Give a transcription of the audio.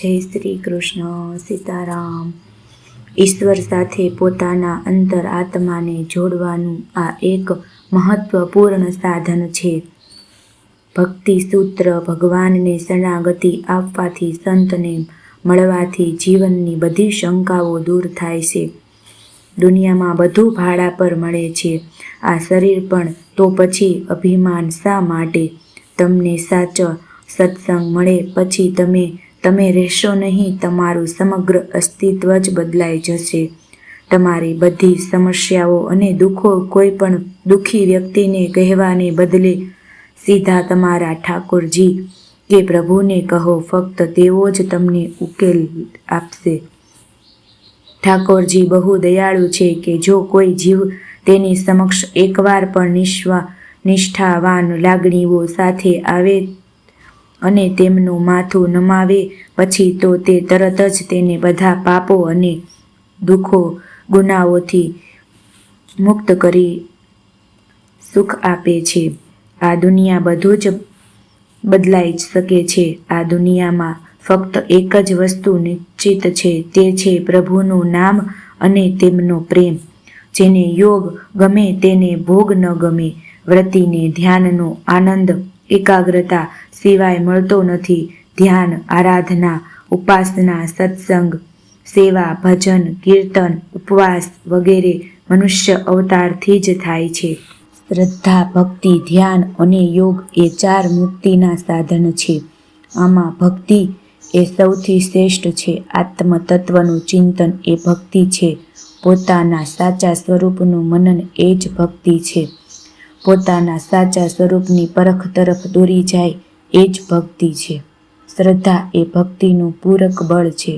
જય શ્રી કૃષ્ણ. સીતારામ. ઈશ્વર સાથે પોતાના અંતર આત્માને જોડવાનું આ એક મહત્વપૂર્ણ સાધન છે. ભક્તિ સૂત્ર ભગવાનને શરણાગતિ આપવાથી, સંતને મળવાથી જીવનની બધી શંકાઓ દૂર થાય છે. દુનિયામાં બધું ભાડા પર મળે છે, આ શરીર પણ. તો પછી અભિમાન શા માટે? તમને સાચો સત્સંગ મળે પછી તમે રહેશો નહીં. તમારું સમગ્ર અસ્તિત્વ જ બદલાઈ જશે. તમારી બધી સમસ્યાઓ અને દુઃખો કોઈ પણ દુઃખી વ્યક્તિને કહેવાને બદલે સીધા તમારા ઠાકોરજી કે પ્રભુને કહો. ફક્ત તેઓ જ તમને ઉકેલ આપશે. ઠાકોરજી બહુ દયાળુ છે કે જો કોઈ જીવ તેની સમક્ષ એકવાર પણ નિષ્ઠાવાન લાગણીઓ સાથે આવે અને તેમનું માથું નમાવે પછી તો તે તરત જ તેને બધા પાપો અને ગુનાઓથી મુક્ત કરી સુખ આપે છે. આ દુનિયા બધું જ બદલાઈ શકે છે. આ દુનિયામાં ફક્ત એક જ વસ્તુ નિશ્ચિત છે, તે છે પ્રભુનું નામ અને તેમનો પ્રેમ. જેને યોગ ગમે તેને ભોગ ન ગમે. વ્રતિને ધ્યાનનો આનંદ એકાગ્રતા સિવાય મળતો નથી. ધ્યાન, આરાધના, ઉપાસના, સત્સંગ, સેવા, ભજન, કીર્તન, ઉપવાસ વગેરે મનુષ્ય અવતારથી જ થાય છે. શ્રદ્ધા, ભક્તિ, ધ્યાન અને યોગ એ 4 મુક્તિના સાધન છે. આમાં ભક્તિ એ સૌથી શ્રેષ્ઠ છે. આત્મતત્વનું ચિંતન એ ભક્તિ છે. પોતાના સાચા સ્વરૂપનું મનન એ જ ભક્તિ છે. પોતાના સાચા સ્વરૂપની પરખ તરફ દોરી જાય એ જ ભક્તિ છે. શ્રદ્ધા એ ભક્તિનું પૂરક બળ છે.